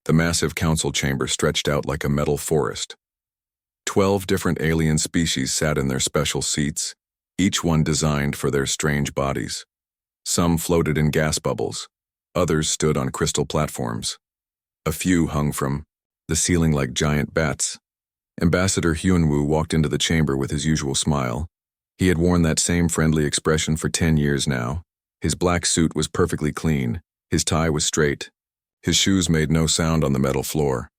The massive council chamber stretched out like a metal forest. 12 different alien species sat in their special seats, each one designed for their strange bodies. Some floated in gas bubbles, others stood on crystal platforms. A few hung from the ceiling like giant bats. Ambassador Hyunwoo walked into the chamber with his usual smile. He had worn that same friendly expression for 10 years now. His black suit was perfectly clean, his tie was straight, his shoes made no sound on the metal floor.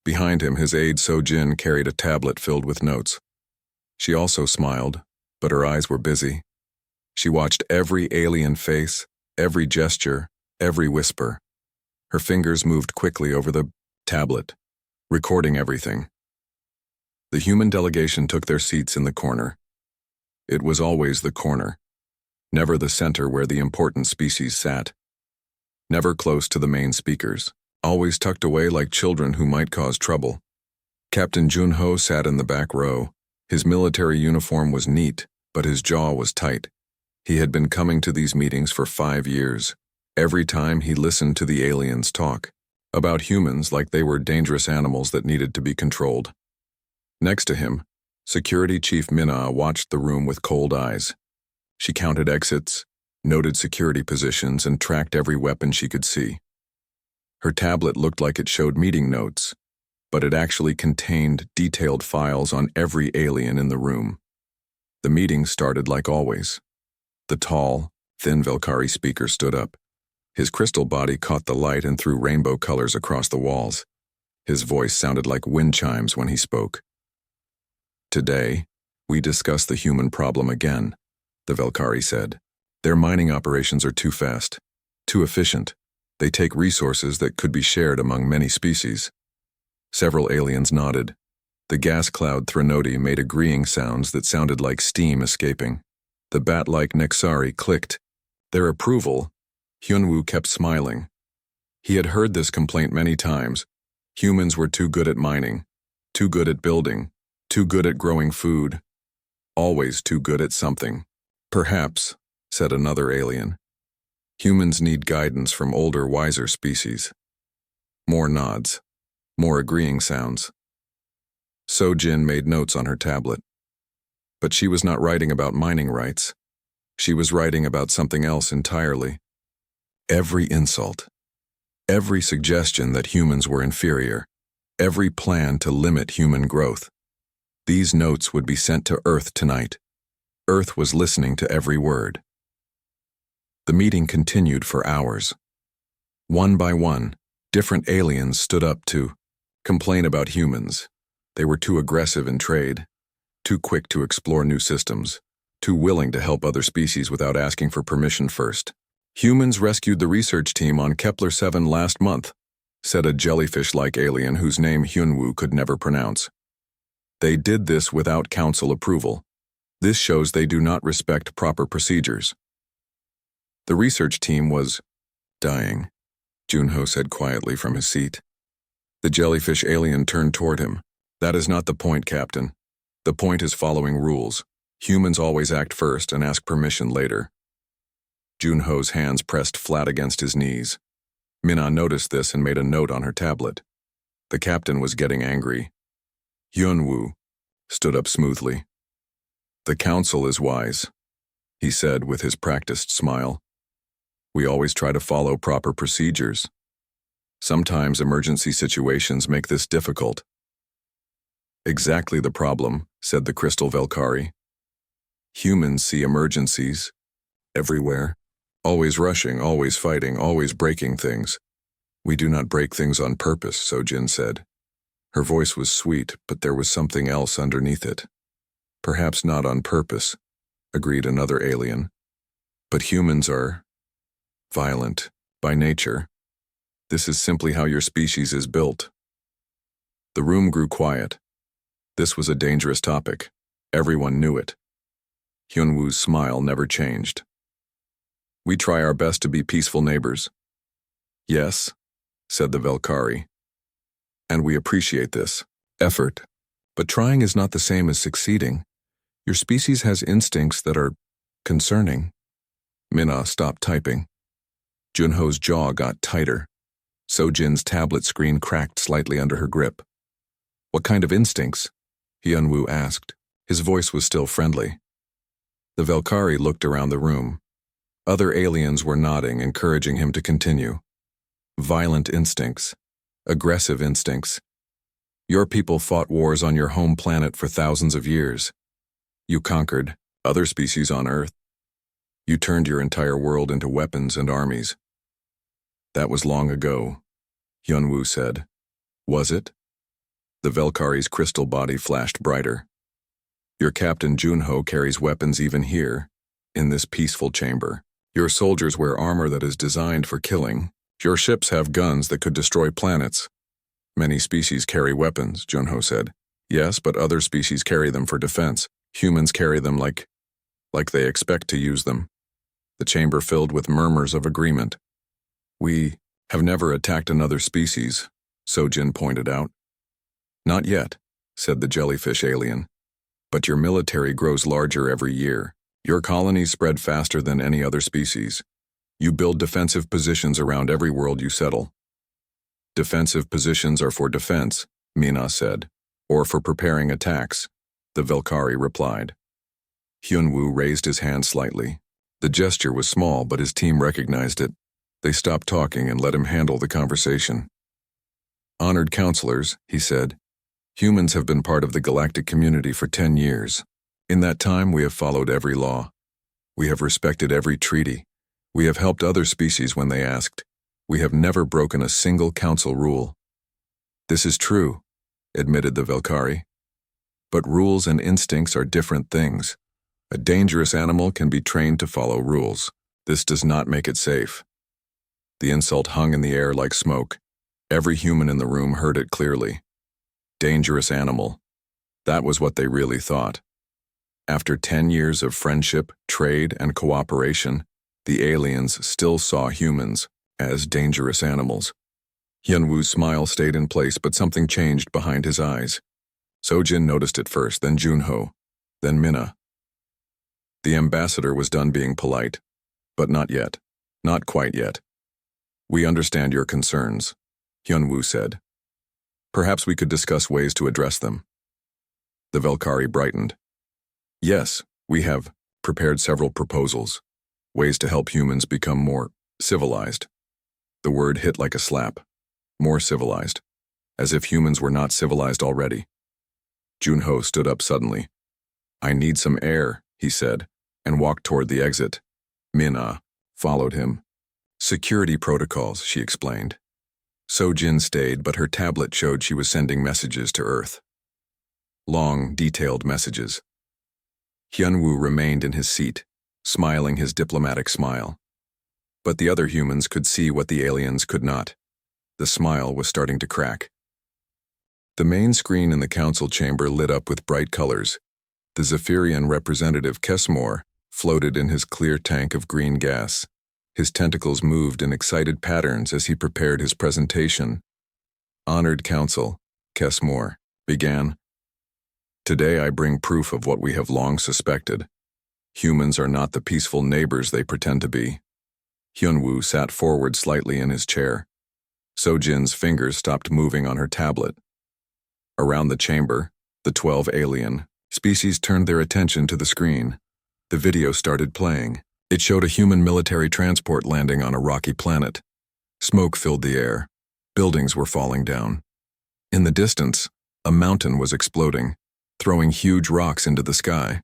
Behind him, his aide So-jin carried a tablet filled with notes. She also smiled, but her eyes were busy. She watched every alien face, every gesture, every whisper. Her fingers moved quickly over the tablet, recording everything. The human delegation took their seats in the corner. It was always the corner, never the center where the important species sat. Never close to the main speakers, always tucked away like children who might cause trouble. Captain Junho sat in the back row. His military uniform was neat, but his jaw was tight. He had been coming to these meetings for 5 years. Every time he listened to the aliens talk about humans like they were dangerous animals that needed to be controlled. Next to him, Security Chief Mina watched the room with cold eyes. She counted exits, noted security positions, and tracked every weapon she could see. Her tablet looked like it showed meeting notes, but it actually contained detailed files on every alien in the room. The meeting started like always. The tall, thin Velkari speaker stood up. His crystal body caught the light and threw rainbow colors across the walls. His voice sounded like wind chimes when he spoke. Today, we discuss the human problem again, the Velkari said. Their mining operations are too fast, too efficient. They take resources that could be shared among many species. Several aliens nodded. The gas cloud Threnody made agreeing sounds that sounded like steam escaping. The bat-like Nexari clicked. Their approval, Hyunwoo kept smiling. He had heard this complaint many times. Humans were too good at mining, too good at building, too good at growing food, always too good at something. Perhaps, said another alien, humans need guidance from older, wiser species. More nods, more agreeing sounds. So-jin made notes on her tablet. But she was not writing about mining rights. She was writing about something else entirely. Every insult, every suggestion that humans were inferior, every plan to limit human growth. These notes would be sent to Earth tonight. Earth was listening to every word. The meeting continued for hours. One by one, different aliens stood up to complain about humans. They were too aggressive in trade, too quick to explore new systems, too willing to help other species without asking for permission first. Humans rescued the research team on Kepler-7 last month, said a jellyfish-like alien whose name Hyunwoo could never pronounce. They did this without council approval. This shows they do not respect proper procedures. The research team was dying, Junho said quietly from his seat. The jellyfish alien turned toward him. That is not the point, Captain. The point is following rules. Humans always act first and ask permission later. Junho's hands pressed flat against his knees. Mina noticed this and made a note on her tablet. The captain was getting angry. Hyunwoo stood up smoothly. The council is wise, he said with his practiced smile. We always try to follow proper procedures. Sometimes emergency situations make this difficult. Exactly the problem, said the crystal Velkari. Humans see emergencies everywhere, always rushing, always fighting, always breaking things. We do not break things on purpose, So-jin said. Her voice was sweet, but there was something else underneath it. Perhaps not on purpose, agreed another alien. But humans are violent by nature. This is simply how your species is built. The room grew quiet. This was a dangerous topic. Everyone knew it. Hyunwoo's smile never changed. We try our best to be peaceful neighbors. Yes, said the Velkari. And we appreciate this effort. But trying is not the same as succeeding. Your species has instincts that are concerning. Mina stopped typing. Junho's jaw got tighter. Sojin's tablet screen cracked slightly under her grip. "What kind of instincts?" Hyunwoo asked. His voice was still friendly. The Velkari looked around the room. Other aliens were nodding, encouraging him to continue. "Violent instincts. Aggressive instincts. Your people fought wars on your home planet for thousands of years. You conquered other species on Earth. You turned your entire world into weapons and armies." "That was long ago," Hyunwoo said. "Was it?" The Velkari's crystal body flashed brighter. "Your Captain Junho carries weapons even here, in this peaceful chamber. Your soldiers wear armor that is designed for killing. Your ships have guns that could destroy planets." "Many species carry weapons," Junho said. "Yes, but other species carry them for defense. Humans carry them like they expect to use them." The chamber filled with murmurs of agreement. "We have never attacked another species," Sojin pointed out. "Not yet," said the jellyfish alien. "But your military grows larger every year. Your colonies spread faster than any other species. You build defensive positions around every world you settle." "Defensive positions are for defense," Mina said, "or for preparing attacks," the Velkari replied. Hyunwoo raised his hand slightly. The gesture was small, but his team recognized it. They stopped talking and let him handle the conversation. "Honored counselors," he said, "humans have been part of the galactic community for 10 years. In that time, we have followed every law. We have respected every treaty. We have helped other species when they asked. We have never broken a single council rule." "This is true," admitted the Velkari. "But rules and instincts are different things. A dangerous animal can be trained to follow rules. This does not make it safe." The insult hung in the air like smoke. Every human in the room heard it clearly. Dangerous animal. That was what they really thought. After 10 years of friendship, trade, and cooperation, the aliens still saw humans as dangerous animals. Hyunwoo's smile stayed in place, but something changed behind his eyes. Sojin noticed it first, then Junho, then Mina. The ambassador was done being polite, but not yet. Not quite yet. "We understand your concerns," Hyunwoo said. "Perhaps we could discuss ways to address them." The Velkari brightened. "Yes, we have prepared several proposals, ways to help humans become more civilized." The word hit like a slap. More civilized. As if humans were not civilized already. Junho stood up suddenly. "I need some air," he said, and walked toward the exit. Mina followed him. "Security protocols," she explained. Sojin stayed, but her tablet showed she was sending messages to Earth. Long, detailed messages. Hyunwoo remained in his seat, smiling his diplomatic smile. But the other humans could see what the aliens could not. The smile was starting to crack. The main screen in the council chamber lit up with bright colors. The Zephyrian representative Kesmore floated in his clear tank of green gas. His tentacles moved in excited patterns as he prepared his presentation. "Honored Council," Kesmore began. "Today I bring proof of what we have long suspected. Humans are not the peaceful neighbors they pretend to be." Hyunwoo sat forward slightly in his chair. Sojin's fingers stopped moving on her tablet. Around the chamber, the 12 alien species turned their attention to the screen. The video started playing. It showed a human military transport landing on a rocky planet. Smoke filled the air. Buildings were falling down. In the distance, a mountain was exploding, throwing huge rocks into the sky.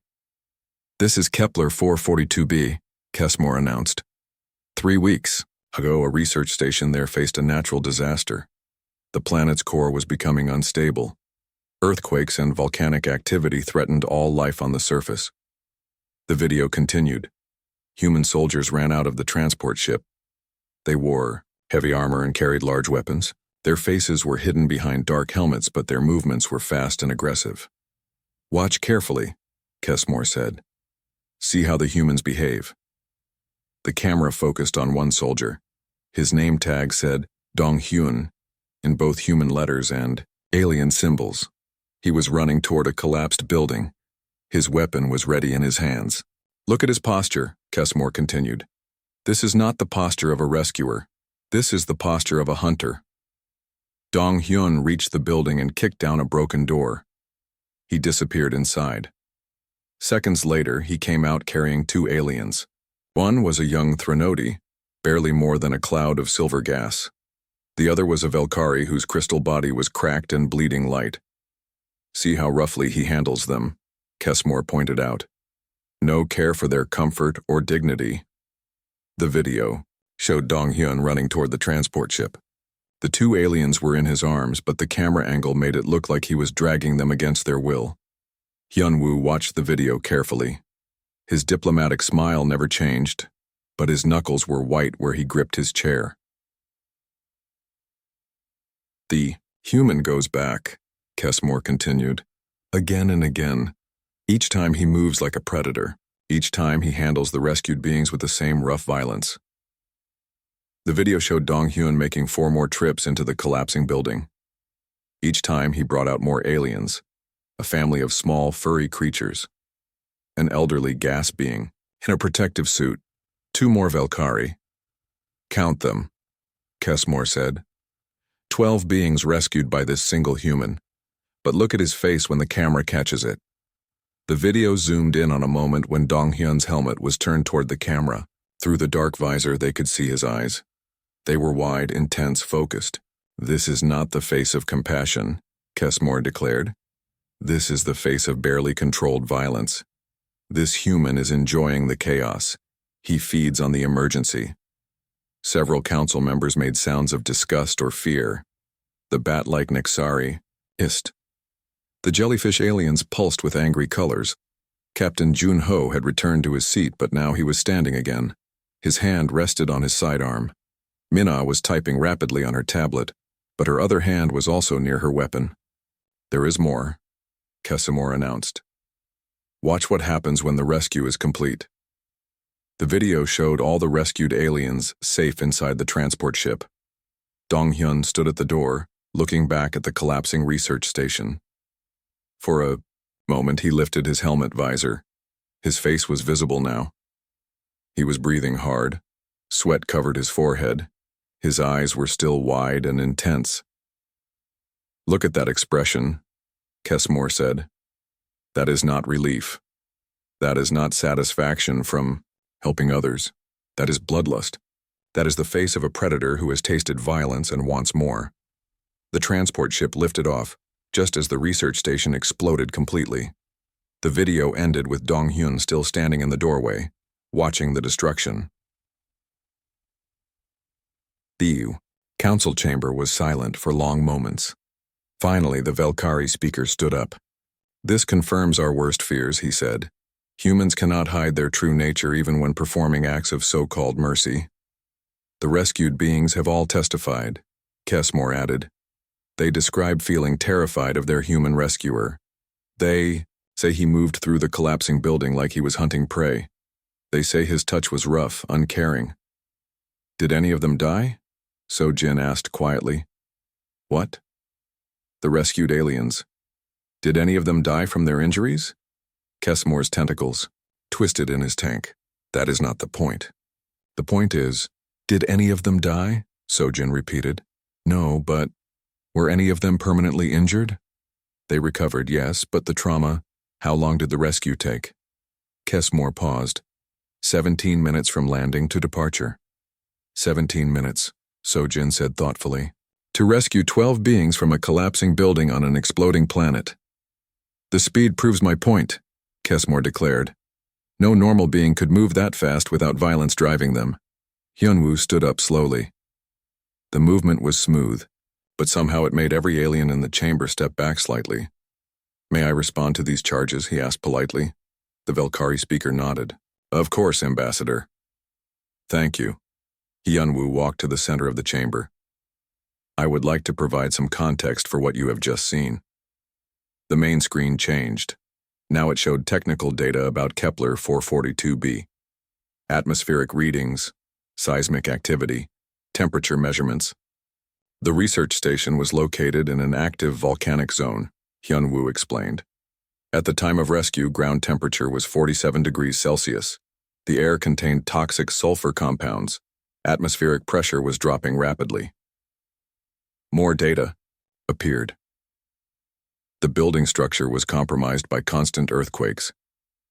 "This is Kepler 442b, Kesmore announced. 3 weeks ago, a research station there faced a natural disaster. The planet's core was becoming unstable. Earthquakes and volcanic activity threatened all life on the surface." The video continued. Human soldiers ran out of the transport ship. They wore heavy armor and carried large weapons. Their faces were hidden behind dark helmets, but their movements were fast and aggressive. "Watch carefully," Kesmore said. "See how the humans behave." The camera focused on one soldier. His name tag said Dong-hyun in both human letters and alien symbols. He was running toward a collapsed building. His weapon was ready in his hands. "Look at his posture," Kesmore continued. "This is not the posture of a rescuer. This is the posture of a hunter. Dong Hyun reached the building and kicked down a broken door. He disappeared inside. Seconds later, he came out carrying two aliens. One was a young Threnody, barely more than a cloud of silver gas. The other was a Valkyrie whose crystal body was cracked and bleeding light. See how roughly he handles them, Kessmore pointed out. No care for their comfort or dignity. The video showed Dong Hyun running toward the transport ship. The two aliens were in his arms, but the camera angle made it look like he was dragging them against their will. Hyun-woo watched the video carefully. His diplomatic smile never changed, but his knuckles were white where he gripped his chair. The human goes back, Kessmore continued, again and again. Each time he moves like a predator. Each time he handles the rescued beings with the same rough violence. The video showed Dong Hyun making 4 more trips into the collapsing building. Each time he brought out more aliens, a family of small, furry creatures. An elderly gas being, in a protective suit, 2 more Valkyrie. Count them, Kessmore said. 12 beings rescued by this single human. But look at his face when the camera catches it. The video zoomed in on a moment when Dong Hyun's helmet was turned toward the camera. Through the dark visor, they could see his eyes. They were wide, intense, focused. This is not the face of compassion, Kessmore declared. This is the face of barely controlled violence. This human is enjoying the chaos. He feeds on the emergency. Several council members made sounds of disgust or fear. The bat-like Nexari hissed. The jellyfish aliens pulsed with angry colors. Captain Jun-ho had returned to his seat, but now he was standing again. His hand rested on his sidearm. Minna was typing rapidly on her tablet, but her other hand was also near her weapon. There is more, Kessmore announced. Watch what happens when the rescue is complete. The video showed all the rescued aliens safe inside the transport ship. Dong Hyun stood at the door, looking back at the collapsing research station. For a moment, he lifted his helmet visor. His face was visible now. He was breathing hard. Sweat covered his forehead. His eyes were still wide and intense. Look at that expression, Kessmore said. That is not relief. That is not satisfaction from helping others. That is bloodlust. That is the face of a predator who has tasted violence and wants more. The transport ship lifted off, just as the research station exploded completely. The video ended with Dong Hyun still standing in the doorway, watching the destruction. The council chamber was silent for long moments. Finally, the Valkyrie speaker stood up. This confirms our worst fears, he said. Humans cannot hide their true nature even when performing acts of so-called mercy. The rescued beings have all testified, Kessmore added. They describe feeling terrified of their human rescuer. They say he moved through the collapsing building like he was hunting prey. They say his touch was rough, uncaring. Did any of them die? So-jin asked quietly. What? The rescued aliens. Did any of them die from their injuries? Kessmore's tentacles twisted in his tank. That is not the point. The point is, did any of them die? So-jin repeated. No, but were any of them permanently injured? They recovered, yes, but the trauma, how long did the rescue take? Kessmore paused. 17 minutes from landing to departure. 17 minutes, So-jin said thoughtfully. To rescue 12 beings from a collapsing building on an exploding planet. The speed proves my point, Kessmore declared. No normal being could move that fast without violence driving them. Hyun-woo stood up slowly. The movement was smooth, but somehow it made every alien in the chamber step back slightly. May I respond to these charges, he asked politely. The Valkyrie speaker nodded. Of course, Ambassador. Thank you. Hyun-woo walked to the center of the chamber. I would like to provide some context for what you have just seen. The main screen changed. Now it showed technical data about Kepler 442b. Atmospheric readings, seismic activity, temperature measurements. The research station was located in an active volcanic zone, Hyun-woo explained. At the time of rescue, ground temperature was 47 degrees Celsius. The air contained toxic sulfur compounds, Atmospheric pressure was dropping rapidly. More data appeared. The building structure was compromised by constant earthquakes.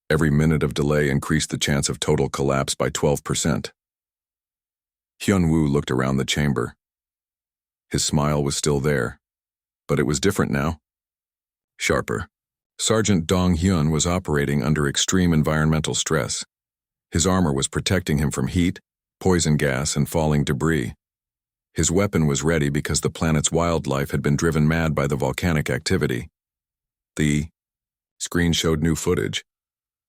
Every minute of delay increased the chance of total collapse by 12%. Hyun-woo looked around the chamber. His smile was still there, but it was different now. Sharper. Sergeant Dong-hyun was operating under extreme environmental stress. His armor was protecting him from heat, poison gas, and falling debris. His weapon was ready because the planet's wildlife had been driven mad by the volcanic activity. The screen showed new footage.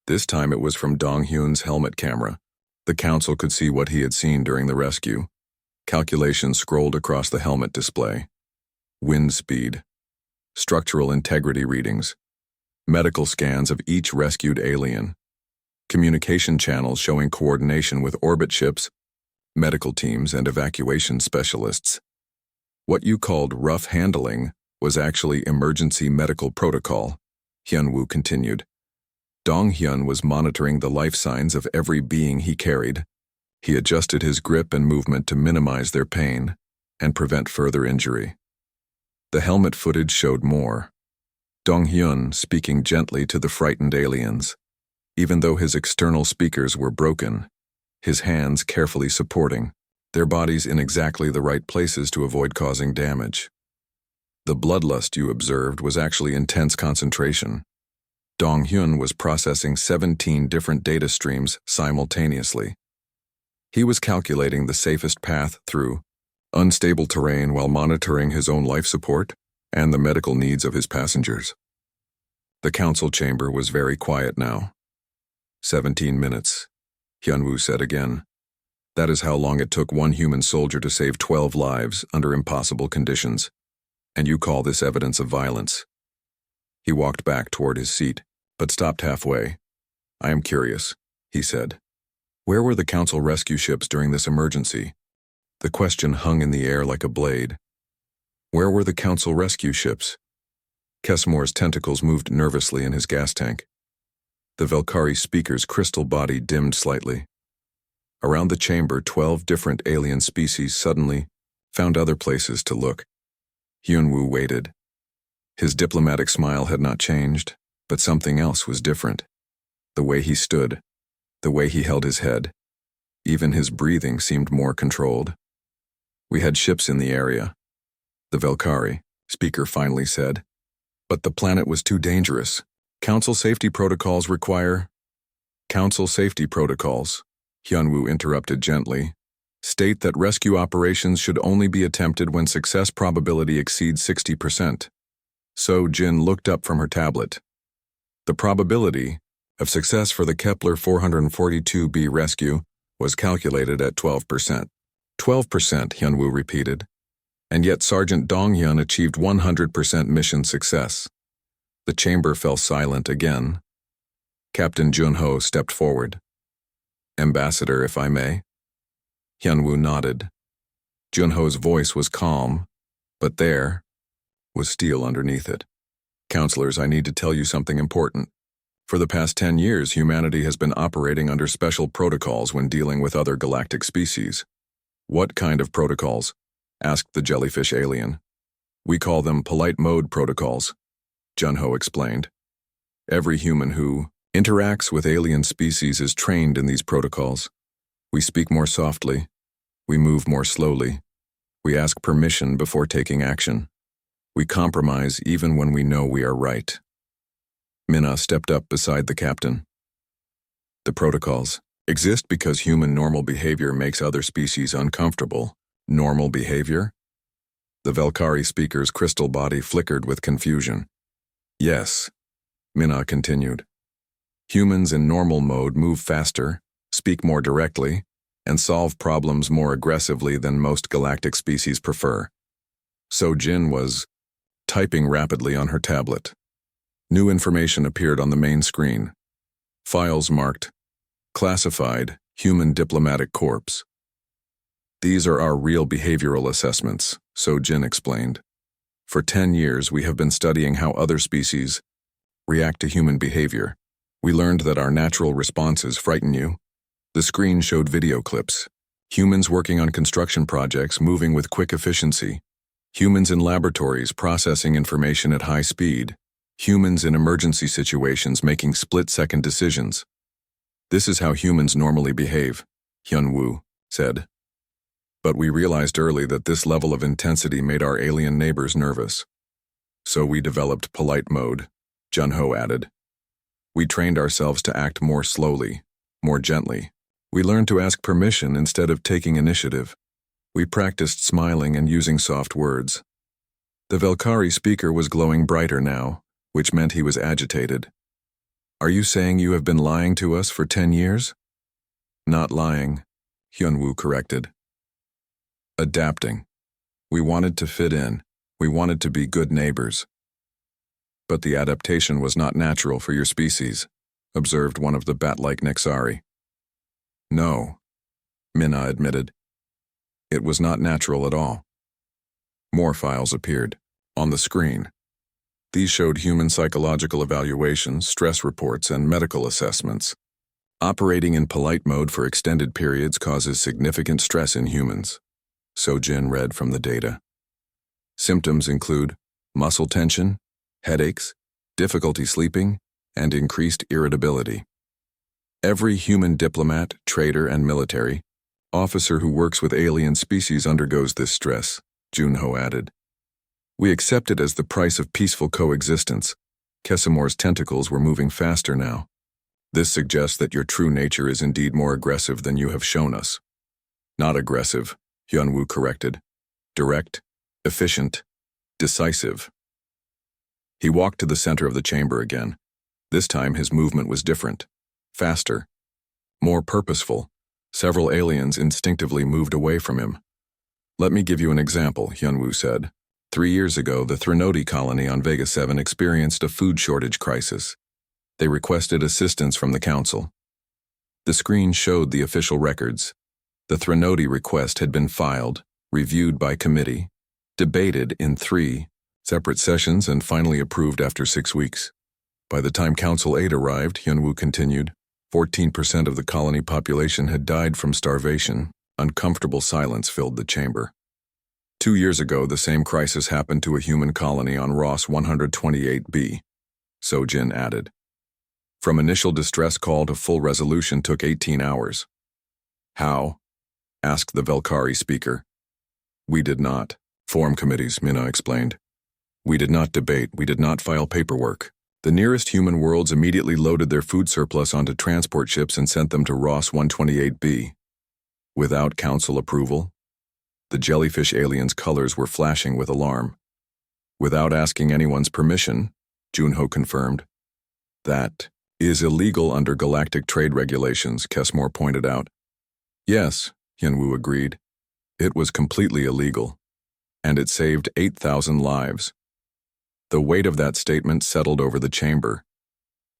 This time it was from Dong-hyun's helmet camera. The council could see what he had seen during the rescue. Calculations scrolled across the helmet display. Wind speed, structural integrity readings, medical scans of each rescued alien, communication channels showing coordination with orbit ships, medical teams, and evacuation specialists. What you called rough handling was actually emergency medical protocol, Hyun-woo continued. Dong-hyun was monitoring the life signs of every being he carried. He adjusted his grip and movement to minimize their pain and prevent further injury. The helmet footage showed more. Dong-hyun speaking gently to the frightened aliens. Even though his external speakers were broken, his hands carefully supporting, their bodies in exactly the right places to avoid causing damage. The bloodlust you observed was actually intense concentration. Dong-hyun was processing 17 different data streams simultaneously. He was calculating the safest path through unstable terrain while monitoring his own life support and the medical needs of his passengers. The council chamber was very quiet now. 17 minutes, Hyun-woo said again. That is how long it took one human soldier to save 12 lives under impossible conditions. And you call this evidence of violence? He walked back toward his seat, but stopped halfway. I am curious, he said. Where were the council rescue ships during this emergency? The question hung in the air like a blade. Where were the council rescue ships? Kesmore's tentacles moved nervously in his gas tank. The Valkyrie speaker's crystal body dimmed slightly. Around the chamber, 12 different alien species suddenly found other places to look. Hyun-woo waited. His diplomatic smile had not changed, but something else was different. The way he stood, the way he held his head, even his breathing seemed more controlled. We had ships in the area, the Valkyrie speaker finally said. But the planet was too dangerous. Council safety protocols require... Council safety protocols, Hyun-woo interrupted gently, state that rescue operations should only be attempted when success probability exceeds 60%. So Jin looked up from her tablet. The probability of success for the Kepler 442b rescue was calculated at 12%. 12%, Hyun-woo repeated. And yet Sergeant Dong-hyun achieved 100% mission success. The chamber fell silent again. Captain Jun-ho stepped forward. Ambassador, if I may. Hyun-woo nodded. Jun-ho's voice was calm, but there was steel underneath it. Counselors, I need to tell you something important. For the past 10 years, humanity has been operating under special protocols when dealing with other galactic species. What kind of protocols? Asked the jellyfish alien. We call them polite mode protocols, Jun-ho explained. Every human who interacts with alien species is trained in these protocols. We speak more softly. We move more slowly. We ask permission before taking action. We compromise even when we know we are right. Minna stepped up beside the captain. The protocols exist because human normal behavior makes other species uncomfortable. Normal behavior? The Valkyrie speaker's crystal body flickered with confusion. Yes, Minna continued. Humans in normal mode move faster, speak more directly, and solve problems more aggressively than most galactic species prefer. So Jin was typing rapidly on her tablet. New information appeared on the main screen. Files marked, Classified, Human Diplomatic Corps. These are our real behavioral assessments, so Jin explained. For 10 years, we have been studying how other species react to human behavior. We learned that our natural responses frighten you. The screen showed video clips. Humans working on construction projects moving with quick efficiency. Humans in laboratories processing information at high speed. Humans in emergency situations making split-second decisions. This is how humans normally behave, Hyun-woo said. But we realized early that this level of intensity made our alien neighbors nervous. So we developed polite mode, Jun-ho added. We trained ourselves to act more slowly, more gently. We learned to ask permission instead of taking initiative. We practiced smiling and using soft words. The Valkyrie speaker was glowing brighter now, which meant he was agitated. Are you saying you have been lying to us for 10 years? Not lying, Hyun-woo corrected. Adapting. We wanted to fit in. We wanted to be good neighbors. But the adaptation was not natural for your species, observed one of the bat-like Nexari. No, Minna admitted. It was not natural at all. More files appeared, on the screen. These showed human psychological evaluations, stress reports, and medical assessments. Operating in polite mode for extended periods causes significant stress in humans, So-jin read from the data. Symptoms include muscle tension, headaches, difficulty sleeping, and increased irritability. Every human diplomat, trader, and military officer who works with alien species undergoes this stress, Jun-ho added. We accept it as the price of peaceful coexistence. Kesimor's tentacles were moving faster now. This suggests that your true nature is indeed more aggressive than you have shown us. Not aggressive, Hyun-woo corrected. Direct, efficient, decisive. He walked to the center of the chamber again. This time his movement was different, faster, more purposeful. Several aliens instinctively moved away from him. Let me give you an example, Hyun-woo said. 3 years ago, the Threnody colony on Vega 7 experienced a food shortage crisis. They requested assistance from the council. The screen showed the official records. The Threnody request had been filed, reviewed by committee, debated in 3 separate sessions, and finally approved after 6 weeks. By the time Council 8 arrived, Hyun-woo continued, 14% of the colony population had died from starvation. Uncomfortable silence filled the chamber. 2 years ago, the same crisis happened to a human colony on Ross 128b, So-jin added. From initial distress call to full resolution took 18 hours. How? Asked the Valkyrie speaker. We did not form committees, Minna explained. We did not debate, we did not file paperwork. The nearest human worlds immediately loaded their food surplus onto transport ships and sent them to Ross 128b. Without council approval, the jellyfish aliens' colors were flashing with alarm. Without asking anyone's permission, Jun-ho confirmed. That is illegal under Galactic trade regulations, Kesimor pointed out. Yes, Hyun-woo agreed. It was completely illegal, and it saved 8,000 lives. The weight of that statement settled over the chamber.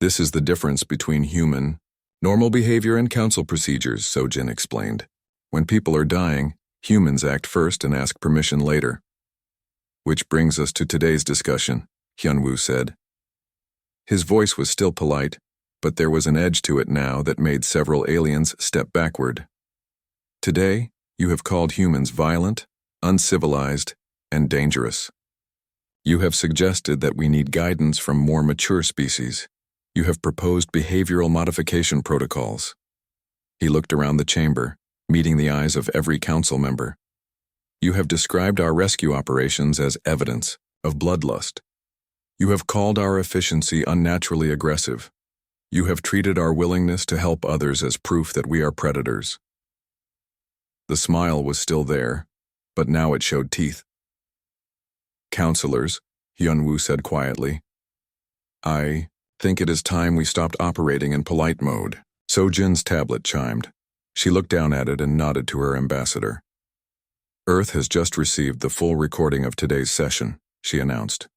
This is the difference between human, normal behavior and council procedures, So-jin explained. When people are dying, humans act first and ask permission later. Which brings us to today's discussion, Hyun-woo said. His voice was still polite, but there was an edge to it now that made several aliens step backward. Today, you have called humans violent, uncivilized, and dangerous. You have suggested that we need guidance from more mature species. You have proposed behavioral modification protocols. He looked around the chamber, meeting the eyes of every council member. You have described our rescue operations as evidence of bloodlust. You have called our efficiency unnaturally aggressive. You have treated our willingness to help others as proof that we are predators. The smile was still there, but now it showed teeth. Counselors, Hyun-woo said quietly. I think it is time we stopped operating in polite mode. So-jin's tablet chimed. She looked down at it and nodded to her ambassador. Earth has just received the full recording of today's session, she announced.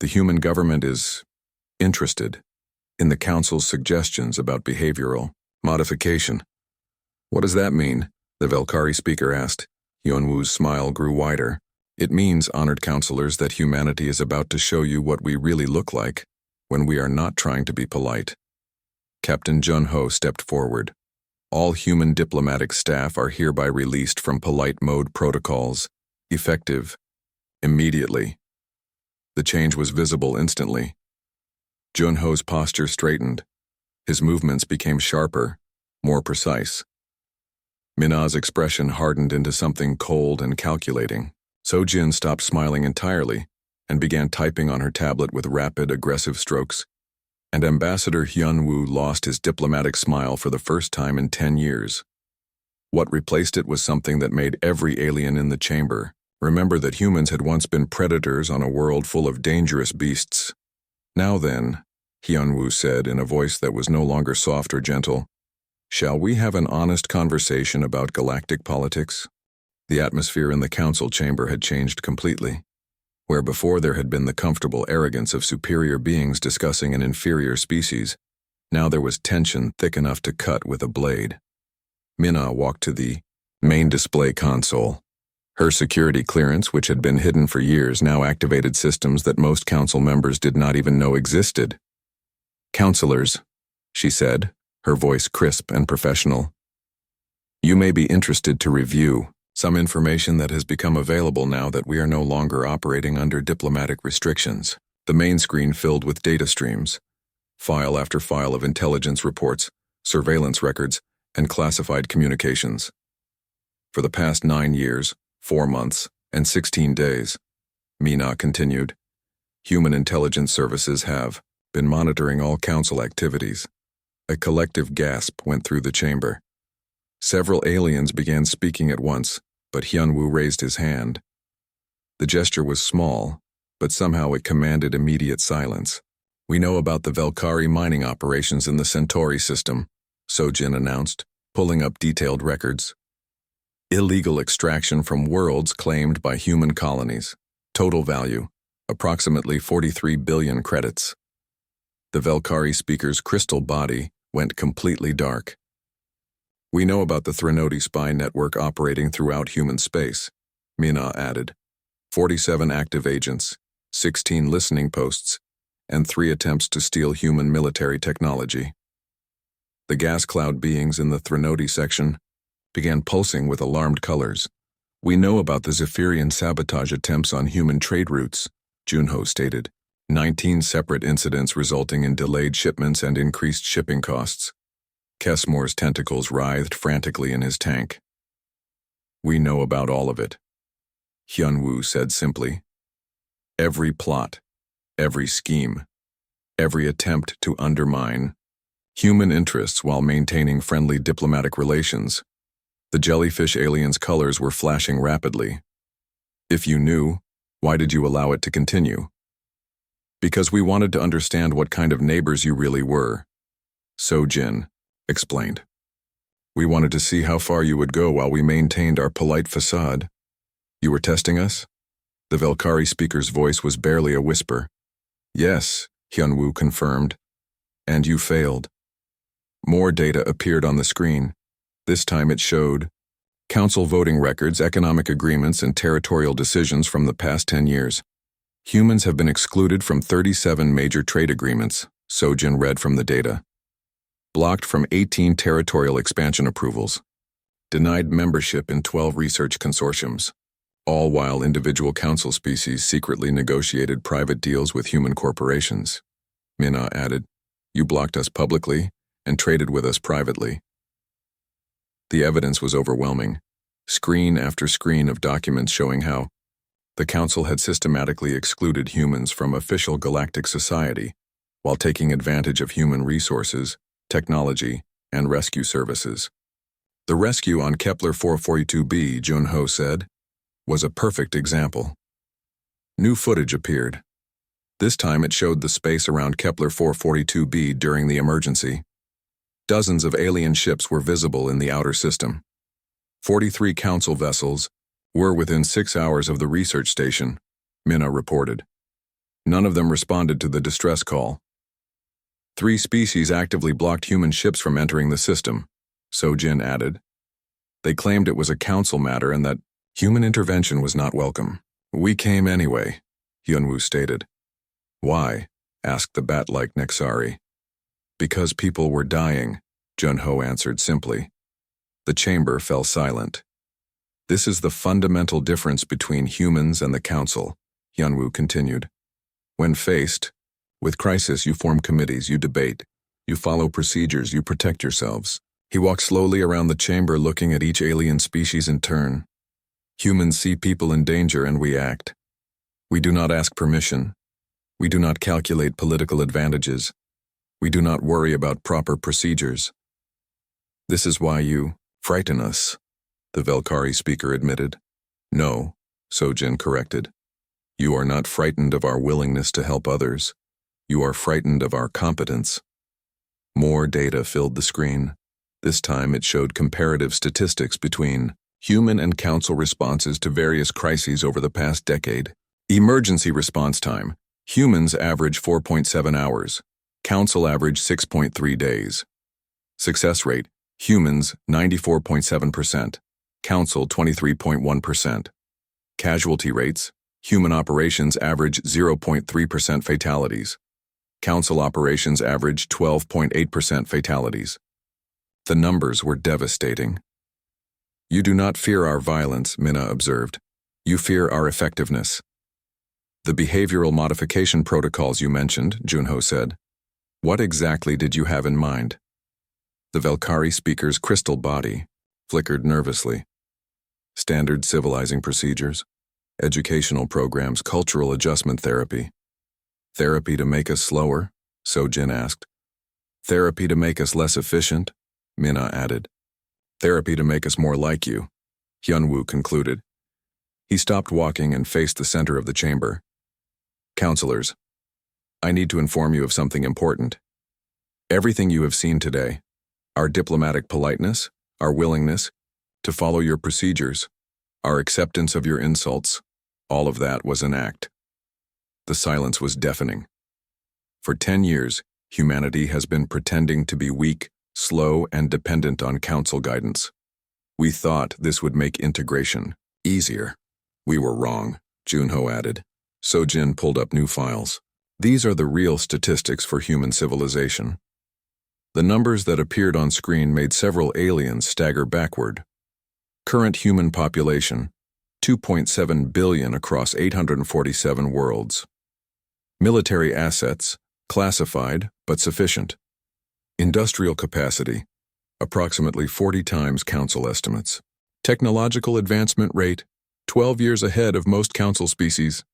The human government is interested in the council's suggestions about behavioral modification. What does that mean? The Valkyrie speaker asked. Hyun-woo's smile grew wider. It means, honored counselors, that humanity is about to show you what we really look like when we are not trying to be polite. Captain Jun-ho stepped forward. All human diplomatic staff are hereby released from polite mode protocols, effective immediately. The change was visible instantly. Junho's posture straightened. His movements became sharper, more precise. Mina's expression hardened into something cold and calculating. Sojin stopped smiling entirely and began typing on her tablet with rapid, aggressive strokes. And Ambassador Hyunwoo lost his diplomatic smile for the first time in 10 years. What replaced it was something that made every alien in the chamber remember that humans had once been predators on a world full of dangerous beasts. Now then, Hyunwoo said in a voice that was no longer soft or gentle, shall we have an honest conversation about galactic politics? The atmosphere in the council chamber had changed completely. Where before there had been the comfortable arrogance of superior beings discussing an inferior species, now there was tension thick enough to cut with a blade. Mina walked to the main display console. Her security clearance, which had been hidden for years, now activated systems that most council members did not even know existed. "Councilors," she said, her voice crisp and professional. "You may be interested to review some information that has become available now that we are no longer operating under diplomatic restrictions." The main screen filled with data streams, file after file of intelligence reports, surveillance records, and classified communications. For the past 9 years, 4 months, and 16 days, Mina continued, human intelligence services have been monitoring all council activities. A collective gasp went through the chamber. Several aliens began speaking at once, but Hyunwoo raised his hand. The gesture was small, but somehow it commanded immediate silence. "We know about the Valkyrie mining operations in the Centauri system," Sojin announced, pulling up detailed records. "Illegal extraction from worlds claimed by human colonies. Total value, approximately 43 billion credits." The Valkyrie speaker's crystal body went completely dark. "We know about the Threnody spy network operating throughout human space," Mina added. 47 active agents, 16 listening posts, and 3 attempts to steal human military technology. The gas cloud beings in the Threnody section began pulsing with alarmed colors. "We know about the Zephyrian sabotage attempts on human trade routes," Junho stated. 19 separate incidents resulting in delayed shipments and increased shipping costs. Kesmore's tentacles writhed frantically in his tank. "We know about all of it," Hyunwoo said simply. "Every plot, every scheme, every attempt to undermine human interests while maintaining friendly diplomatic relations." The jellyfish alien's colors were flashing rapidly. "If you knew, why did you allow it to continue?" "Because we wanted to understand what kind of neighbors you really were," Sojin explained. "We wanted to see how far you would go while we maintained our polite facade." "You were testing us?" The Valkyrie speaker's voice was barely a whisper. "Yes," Hyunwoo confirmed. "And you failed." More data appeared on the screen. This time it showed council voting records, economic agreements, and territorial decisions from the past 10 years. Humans have been excluded from 37 major trade agreements, Sojin read from the data. Blocked from 18 territorial expansion approvals. Denied membership in 12 research consortiums. All while individual council species secretly negotiated private deals with human corporations. Mina added, "You blocked us publicly and traded with us privately." The evidence was overwhelming. Screen after screen of documents showing how the council had systematically excluded humans from official galactic society while taking advantage of human resources, technology, and rescue services. The rescue on Kepler 442b, Junho said, was a perfect example. New footage appeared. This time it showed the space around Kepler 442b during the emergency. Dozens of alien ships were visible in the outer system. 43 council vessels were within 6 hours of the research station, Mina reported. None of them responded to the distress call. 3 species actively blocked human ships from entering the system, Sojin added. They claimed it was a council matter and that human intervention was not welcome. "We came anyway," Hyunwoo stated. "Why?" asked the bat-like Nexari. "Because people were dying," Junho answered simply. The chamber fell silent. This is the fundamental difference between humans and the Council, Hyunwoo continued. When faced with crisis, you form committees, you debate, you follow procedures, you protect yourselves. He walked slowly around the chamber, looking at each alien species in turn. Humans see people in danger and we act. We do not ask permission. We do not calculate political advantages. We do not worry about proper procedures. This is why you frighten us, the Velkari speaker admitted. No, Sojin corrected. You are not frightened of our willingness to help others. You are frightened of our competence. More data filled the screen. This time it showed comparative statistics between human and Council responses to various crises over the past decade. Emergency response time. Humans average 4.7 hours. Council average 6.3 days. Success rate. Humans 94.7%. Council 23.1%. Casualty rates. Human operations average 0.3% fatalities. Council operations average 12.8% fatalities. The numbers were devastating. You do not fear our violence, Minna observed. You fear our effectiveness. The behavioral modification protocols you mentioned, Junho said. What exactly did you have in mind? The Velkari speaker's crystal body flickered nervously. Standard civilizing procedures, educational programs, cultural adjustment therapy. Therapy to make us slower? Sojin asked. Therapy to make us less efficient? Minna added. Therapy to make us more like you, Hyunwoo concluded. He stopped walking and faced the center of the chamber. Counselors, I need to inform you of something important. Everything you have seen today, our diplomatic politeness, our willingness to follow your procedures, our acceptance of your insults, all of that was an act. The silence was deafening. For 10 years, humanity has been pretending to be weak, slow, and dependent on Council guidance. We thought this would make integration easier. We were wrong, Junho added. Sojin pulled up new files. These are the real statistics for human civilization. The numbers that appeared on screen made several aliens stagger backward. Current human population, 2.7 billion across 847 worlds. Military assets, classified but sufficient. Industrial capacity, approximately 40 times Council estimates. Technological advancement rate, 12 years ahead of most Council species.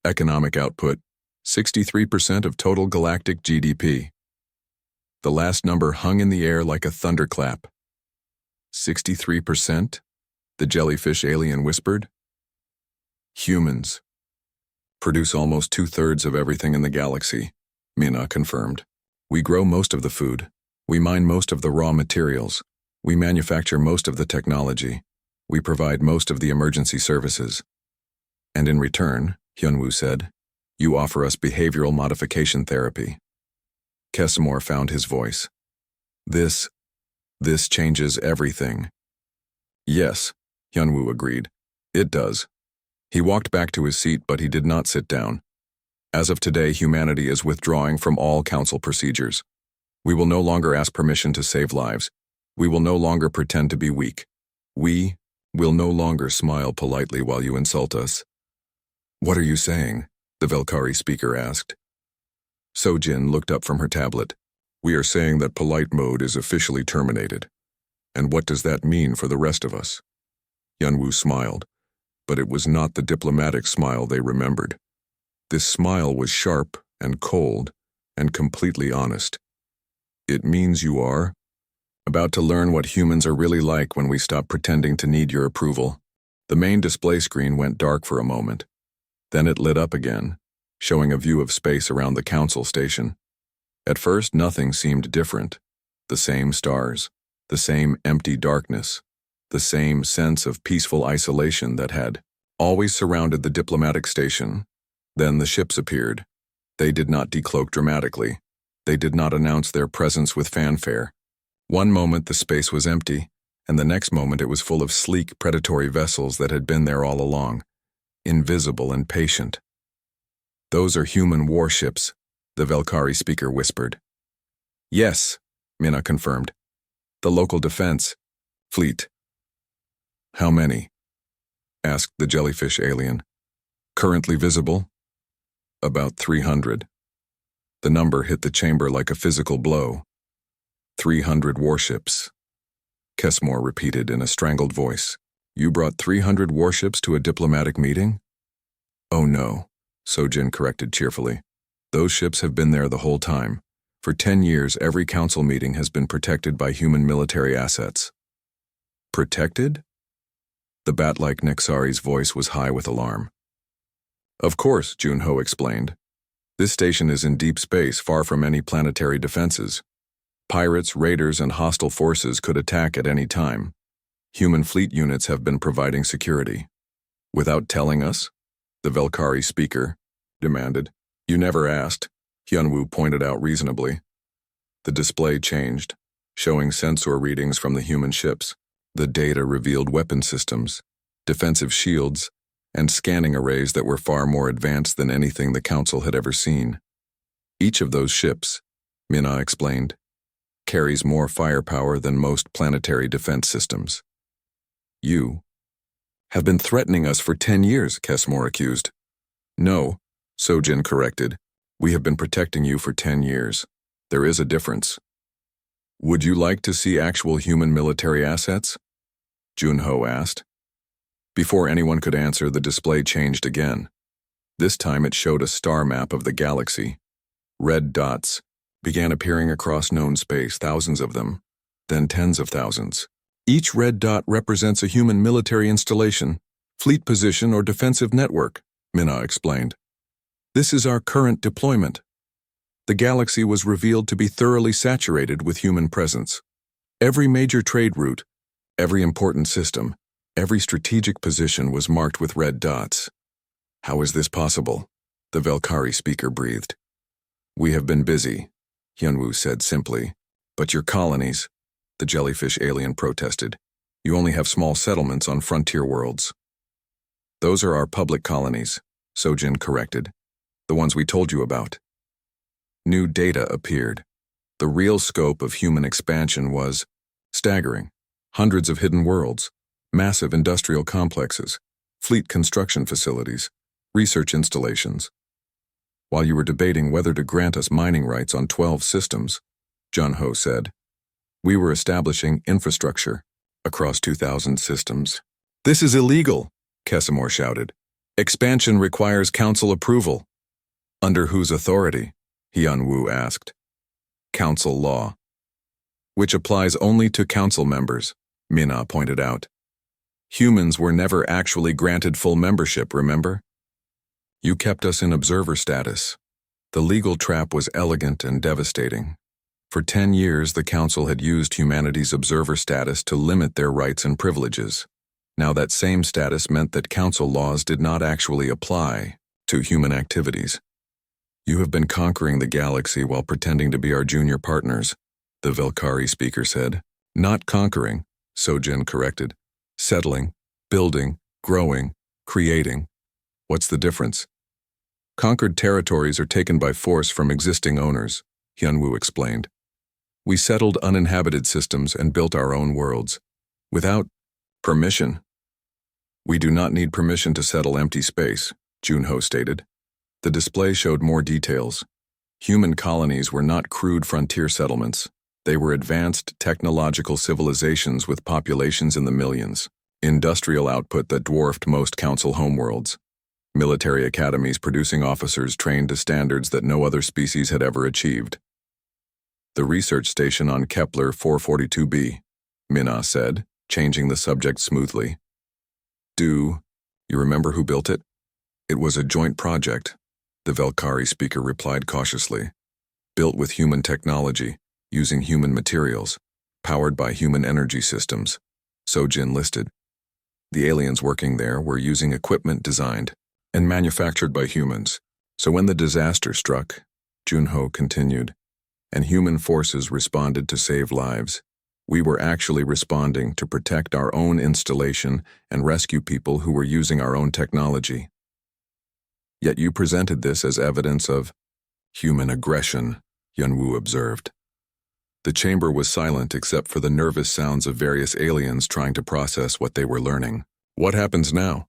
Economic output, 63% of total galactic GDP. The last number hung in the air like a thunderclap. 63%? The jellyfish alien whispered. Humans produce almost 2/3 of everything in the galaxy, Minna confirmed. We grow most of the food. We mine most of the raw materials. We manufacture most of the technology. We provide most of the emergency services. And in return, Hyunwoo said, you offer us behavioral modification therapy. Kessamore found his voice. This changes everything. Yes, Hyunwoo agreed. It does. He walked back to his seat, but he did not sit down. As of today, humanity is withdrawing from all Council procedures. We will no longer ask permission to save lives. We will no longer pretend to be weak. We will no longer smile politely while you insult us. What are you saying? The Velkari speaker asked. Sojin looked up from her tablet. We are saying that polite mode is officially terminated. And what does that mean for the rest of us? Hyunwoo smiled, but it was not the diplomatic smile they remembered. This smile was sharp and cold and completely honest. It means you are about to learn what humans are really like when we stop pretending to need your approval. The main display screen went dark for a moment. Then it lit up again, showing a view of space around the Council station. At first, nothing seemed different. The same stars, the same empty darkness, the same sense of peaceful isolation that had always surrounded the diplomatic station. Then the ships appeared. They did not decloak dramatically. They did not announce their presence with fanfare. One moment the space was empty, and the next moment it was full of sleek, predatory vessels that had been there all along, invisible and patient. Those are human warships, the Velkari speaker whispered. Yes, Minna confirmed. The local defense. Fleet. How many? Asked the jellyfish alien. Currently visible? About 300. The number hit the chamber like a physical blow. 300 warships. Kessmore repeated in a strangled voice. You brought 300 warships to a diplomatic meeting? Oh no, Sojin corrected cheerfully. Those ships have been there the whole time. For 10 years, every council meeting has been protected by human military assets. Protected? The bat-like Nexari's voice was high with alarm. Of course, Junho explained. This station is in deep space, far from any planetary defenses. Pirates, raiders, and hostile forces could attack at any time. Human fleet units have been providing security. Without telling us? The Velkari speaker demanded. You never asked, Hyunwoo pointed out reasonably. The display changed, showing sensor readings from the human ships. The data revealed weapon systems, defensive shields, and scanning arrays that were far more advanced than anything the Council had ever seen. Each of those ships, Minna explained, carries more firepower than most planetary defense systems. You have been threatening us for 10 years, Kessmore accused. No, Sojin corrected. We have been protecting you for 10 years. There is a difference. Would you like to see actual human military assets? Junho asked. Before anyone could answer, the display changed again. This time it showed a star map of the galaxy. Red dots began appearing across known space, thousands of them, then tens of thousands. Each red dot represents a human military installation, fleet position, or defensive network, Minna explained. This is our current deployment. The galaxy was revealed to be thoroughly saturated with human presence. Every major trade route, every important system, every strategic position was marked with red dots. How is this possible? The Velkari speaker breathed. We have been busy, Hyunwoo said simply. But your colonies, the jellyfish alien protested. You only have small settlements on frontier worlds. Those are our public colonies, Sojin corrected. The ones we told you about. New data appeared. The real scope of human expansion was staggering. Hundreds of hidden worlds, massive industrial complexes, fleet construction facilities, research installations. While you were debating whether to grant us mining rights on 12 systems, Junho said, we were establishing infrastructure across 2,000 systems. This is illegal, Kessmore shouted. Expansion requires council approval. Under whose authority? Hyunwoo asked. Council law. Which applies only to council members, Minna pointed out. Humans were never actually granted full membership, remember? You kept us in observer status. The legal trap was elegant and devastating. For 10 years, the Council had used humanity's observer status to limit their rights and privileges. Now that same status meant that Council laws did not actually apply to human activities. You have been conquering the galaxy while pretending to be our junior partners, the Velkari speaker said. Not conquering, Sojin corrected. Settling, building, growing, creating. What's the difference? Conquered territories are taken by force from existing owners, Hyunwoo explained. We settled uninhabited systems and built our own worlds. Without permission. We do not need permission to settle empty space, Junho stated. The display showed more details. Human colonies were not crude frontier settlements. They were advanced technological civilizations with populations in the millions. Industrial output that dwarfed most council homeworlds. Military academies producing officers trained to standards that no other species had ever achieved. The research station on Kepler 442b, Minna said, changing the subject smoothly. Do you remember who built it? It was a joint project, the Velkari speaker replied cautiously. Built with human technology, using human materials, powered by human energy systems, Sojin listed. The aliens working there were using equipment designed and manufactured by humans. So when the disaster struck, Junho continued, and human forces responded to save lives, we were actually responding to protect our own installation and rescue people who were using our own technology. Yet you presented this as evidence of human aggression, Hyunwoo observed. The chamber was silent except for the nervous sounds of various aliens trying to process what they were learning. "What happens now?"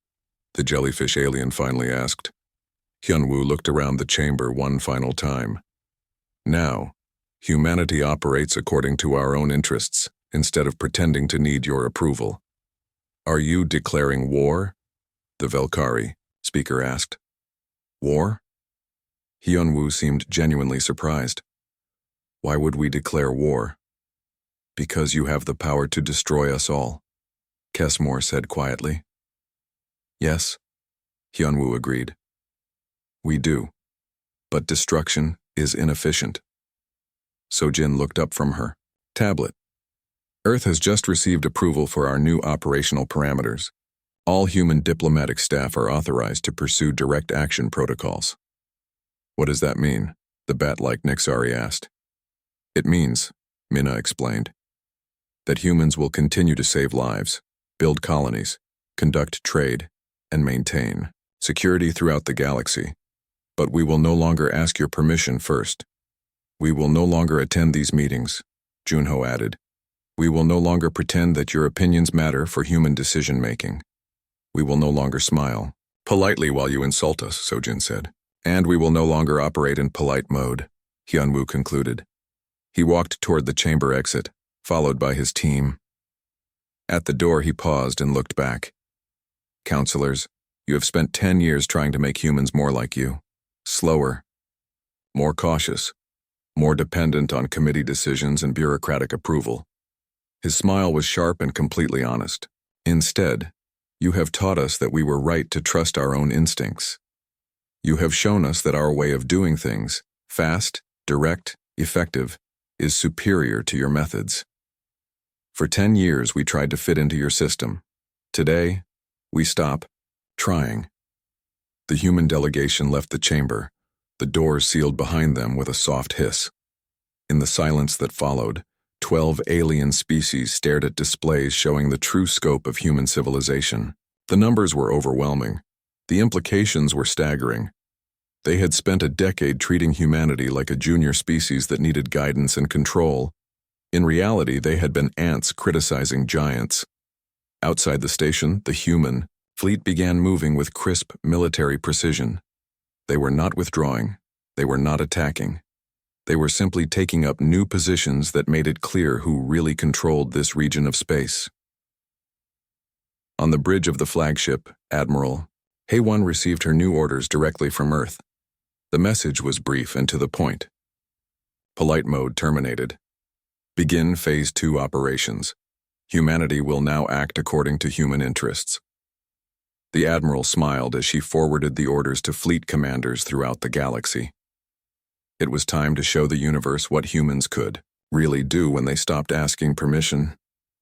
the jellyfish alien finally asked. Hyunwoo looked around the chamber one final time. "Now, humanity operates according to our own interests, instead of pretending to need your approval." "Are you declaring war?" the Velkari speaker asked. "War?" Hyunwoo seemed genuinely surprised. "Why would we declare war?" "Because you have the power to destroy us all," Kesmore said quietly. "Yes," Hyunwoo agreed. "We do. But destruction is inefficient." Sojin looked up from her tablet. "Earth has just received approval for our new operational parameters. All human diplomatic staff are authorized to pursue direct action protocols." "What does that mean?" the bat-like Nixari asked. "It means," Minna explained, "that humans will continue to save lives, build colonies, conduct trade, and maintain security throughout the galaxy. But we will no longer ask your permission first. We will no longer attend these meetings," Junho added. "We will no longer pretend that your opinions matter for human decision-making. We will no longer smile politely while you insult us," Sojin said. "And we will no longer operate in polite mode," Hyunwoo concluded. He walked toward the chamber exit, followed by his team. At the door he paused and looked back. "Counselors, you have spent 10 years trying to make humans more like you. Slower, more cautious, more dependent on committee decisions and bureaucratic approval." His smile was sharp and completely honest. "Instead, you have taught us that we were right to trust our own instincts. You have shown us that our way of doing things, fast, direct, effective, is superior to your methods. For 10 years we tried to fit into your system. Today, we stop trying." The human delegation left the chamber, the doors sealed behind them with a soft hiss. In the silence that followed, 12 alien species stared at displays showing the true scope of human civilization. The numbers were overwhelming. The implications were staggering. They had spent a decade treating humanity like a junior species that needed guidance and control. In reality, they had been ants criticizing giants. Outside the station, the human fleet began moving with crisp military precision. They were not withdrawing. They were not attacking. They were simply taking up new positions that made it clear who really controlled this region of space. On the bridge of the flagship, Admiral Haewon received her new orders directly from Earth. The message was brief and to the point. Polite mode terminated. Begin Phase 2 operations. Humanity will now act according to human interests. The Admiral smiled as she forwarded the orders to fleet commanders throughout the galaxy. It was time to show the universe what humans could really do when they stopped asking permission.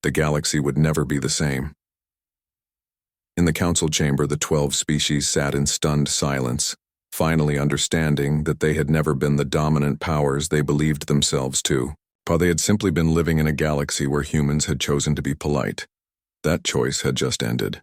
The galaxy would never be the same. In the council chamber, the 12 species sat in stunned silence, finally understanding that they had never been the dominant powers they believed themselves to. They had simply been living in a galaxy where humans had chosen to be polite. That choice had just ended.